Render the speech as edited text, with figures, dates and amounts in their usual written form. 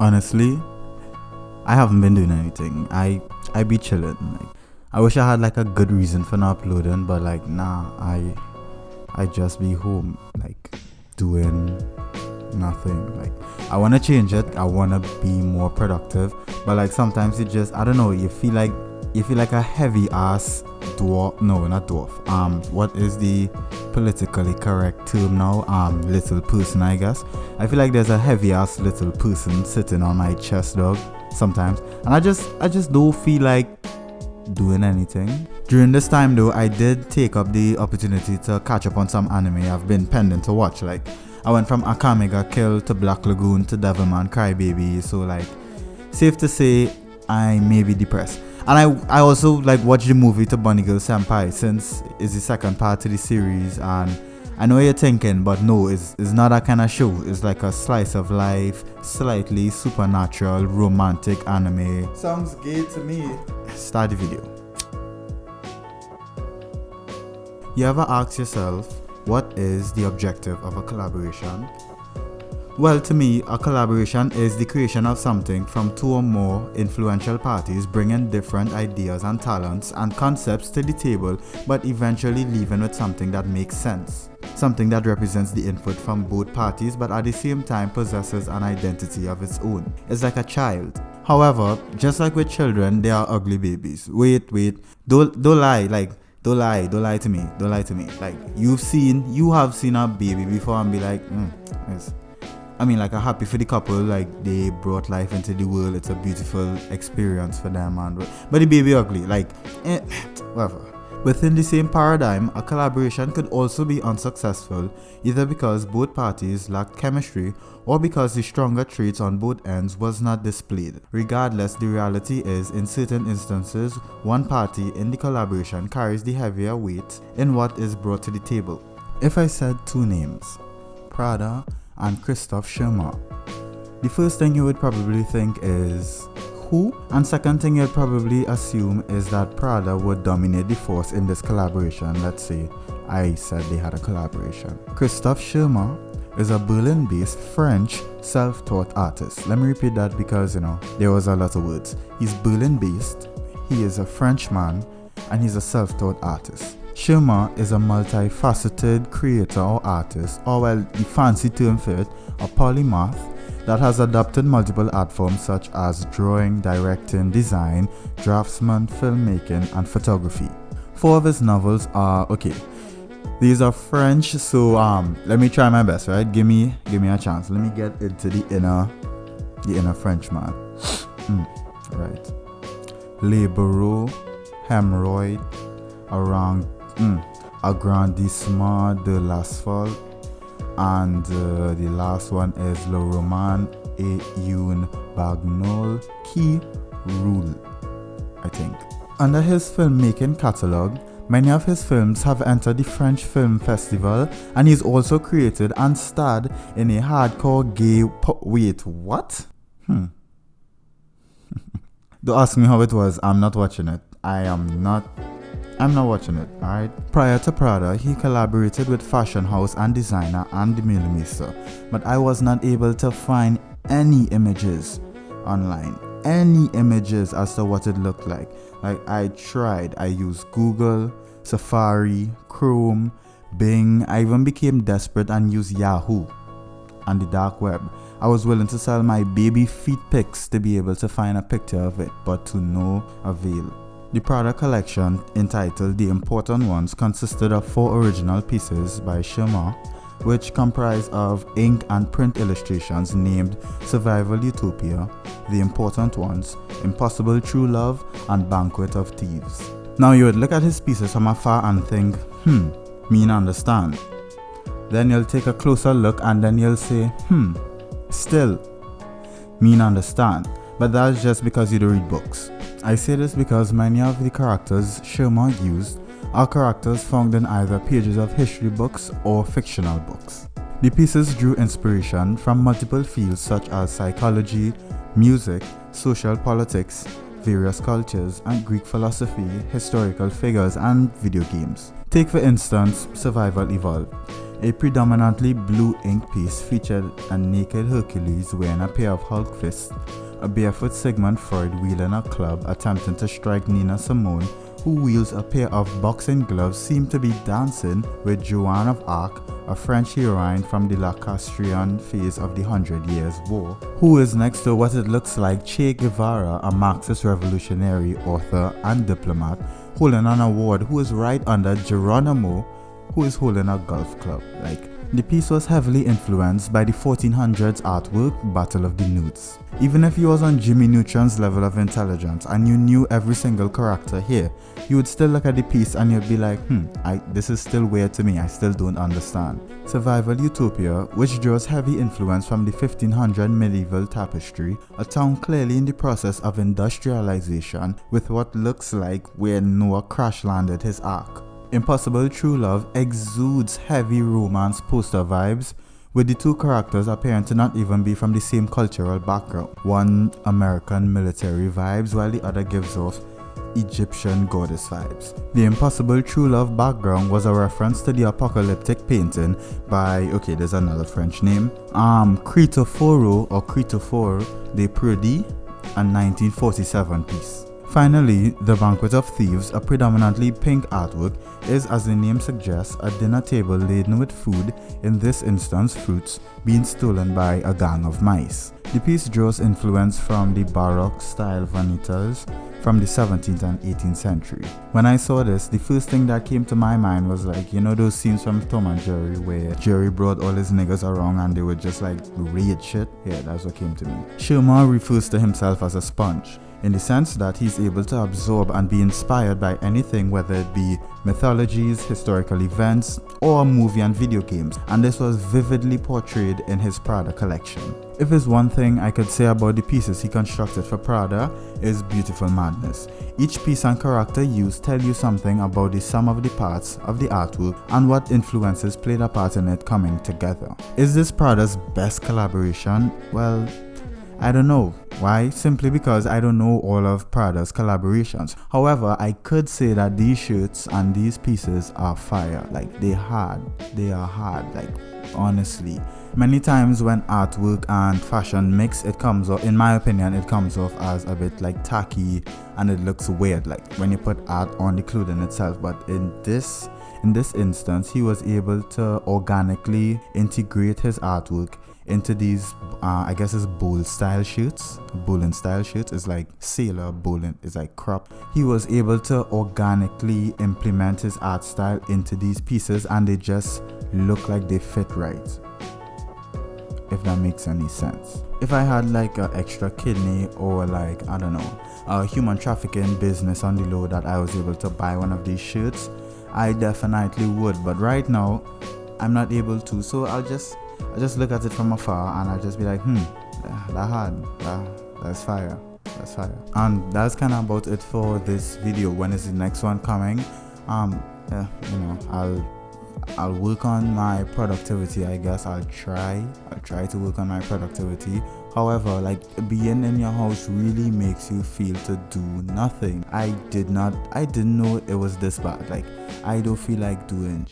Honestly, I haven't been doing anything. I be chilling. Like, I wish I had like a good reason for not uploading, but like nah, I just be home, like doing nothing. Like I wanna change it. I wanna be more productive, but like sometimes it just, I don't know. You feel like a heavy ass dwarf. No, not dwarf. What is the politically correct term now? Little person, I guess. I feel like there's a heavy ass little person sitting on my chest, dog. Sometimes, and I just don't feel like doing anything. During this time though, I did take up the opportunity to catch up on some anime I've been pending to watch. Like I went from Akame ga Kill to Black Lagoon to Devilman Crybaby, so like safe to say I may be depressed. And I also like watched the movie to Bunny Girl Senpai, since it's the second part to the series, and I know you're thinking, but no, it's not that kind of show. It's like a slice of life, slightly supernatural, romantic anime. Sounds gay to me. Start the video. You ever ask yourself, what is the objective of a collaboration? Well, to me, a collaboration is the creation of something from two or more influential parties bringing different ideas and talents and concepts to the table, but eventually leaving with something that makes sense. Something that represents the input from both parties, but at the same time possesses an identity of its own. It's like a child. However, just like with children, they are ugly babies. Wait, don't lie, don't lie to me. Like you have seen a baby before and be like, yes. I mean, like, I'm happy for the couple, like, they brought life into the world. It's a beautiful experience for them, but the baby ugly, like, whatever. Within the same paradigm, a collaboration could also be unsuccessful, either because both parties lacked chemistry or because the stronger traits on both ends was not displayed. Regardless, the reality is, in certain instances, one party in the collaboration carries the heavier weight in what is brought to the table. If I said two names, Prada and Christophe Chemin, the first thing you would probably think is who? And second thing you'd probably assume is that Prada would dominate the force in this collaboration. Let's say I said they had a collaboration. Christophe Chemin is a Berlin-based French self-taught artist. Let me repeat that because, there was a lot of words. He's Berlin-based, he is a Frenchman, and he's a self-taught artist. Chemin is a multifaceted creator or artist, or well, the fancy term for it, a polymath that has adopted multiple art forms such as drawing, directing, design, draftsman, filmmaking, and photography. 4 of his novels are, these are French, so let me try my best, right? Give me a chance. Let me get into the inner Frenchman. Right. Les Barreaux, Hemorrhoid, Agrandissement de l'Asphalte, and the last one is Le Roman et une bagnole qui roule, I think. Under his filmmaking catalogue, many of his films have entered the French Film Festival, and he's also created and starred in a hardcore gay wait, what? Don't ask me how it was. I'm not watching it. I'm not watching it, alright? Prior to Prada, he collaborated with fashion house and designer Andy Millimeter, but I was not able to find any images online. Any images as to what it looked like. Like, I tried. I used Google, Safari, Chrome, Bing. I even became desperate and used Yahoo and the dark web. I was willing to sell my baby feet pics to be able to find a picture of it, but to no avail. The Prada collection, entitled The Important Ones, consisted of 4 original pieces by Chemin, which comprised of ink and print illustrations named Survival Utopia, The Important Ones, Impossible True Love, and Banquet of Thieves. Now you would look at his pieces from afar and think, me not understand. Then you'll take a closer look and then you'll say, still, me not understand. But that's just because you don't read books. I say this because many of the characters Chemin used are characters found in either pages of history books or fictional books. The pieces drew inspiration from multiple fields such as psychology, music, social politics, various cultures, and Greek philosophy, historical figures, and video games. Take for instance, Survival Evolved. A predominantly blue ink piece featured a naked Hercules wearing a pair of Hulk fists, a barefoot Sigmund Freud wielding a club attempting to strike Nina Simone, who wields a pair of boxing gloves, seemed to be dancing with Joan of Arc, a French heroine from the Lancastrian phase of the 100 Years' War, who is next to what it looks like Che Guevara, a Marxist revolutionary, author and diplomat, holding an award, who is right under Geronimo, who is holding a golf club. The piece was heavily influenced by the 1400s artwork Battle of the Nudes. Even if you was on Jimmy Neutron's level of intelligence and you knew every single character here, you would still look at the piece and you'd be like, this is still weird to me, I still don't understand. Survival Utopia, which draws heavy influence from the 1500 medieval tapestry, a town clearly in the process of industrialization with what looks like where Noah crash landed his ark. Impossible True Love exudes heavy romance poster vibes, with the two characters appearing to not even be from the same cultural background. One American military vibes while the other gives off Egyptian goddess vibes. The Impossible True Love background was a reference to the apocalyptic painting by, there's another French name, Cristoforo or Cristoforo de Prodi, a 1947 piece. Finally, The Banquet of Thieves, a predominantly pink artwork, is, as the name suggests, a dinner table laden with food, in this instance fruits, being stolen by a gang of mice. The piece draws influence from the Baroque style vanitas from the 17th and 18th century. When I saw this, the first thing that came to my mind was those scenes from Tom and Jerry where Jerry brought all his niggas around and they would just raid shit. Yeah, that's what came to me. Chemin refers to himself as a sponge, in the sense that he's able to absorb and be inspired by anything, whether it be mythologies, historical events, or movie and video games, and this was vividly portrayed in his Prada collection. If there's one thing I could say about the pieces he constructed for Prada, is beautiful madness. Each piece and character used tell you something about the sum of the parts of the artwork and what influences played a part in it coming together. Is this Prada's best collaboration? Well, I don't know. Why? Simply because I don't know all of Prada's collaborations. However, I could say that these shirts and these pieces are fire. They are hard, honestly. Many times when artwork and fashion mix, it comes off, in my opinion, it comes off as a bit tacky and it looks weird, when you put art on the clothing itself. But in this instance, he was able to organically integrate his artwork into these, I guess it's bowl style shirts. Bowling style shirts is sailor bowling, is crop. He was able to organically implement his art style into these pieces and they just look like they fit right, if that makes any sense. If I had an extra kidney or I don't know, a human trafficking business on the low that I was able to buy one of these shirts, I definitely would, but right now I'm not able to, so I just look at it from afar and I'll just be like, that's fire. And that's kind of about it for this video. When is the next one coming? I'll work on my productivity, I guess. I'll try to work on my productivity. However, being in your house really makes you feel to do nothing. I didn't know it was this bad. I don't feel like doing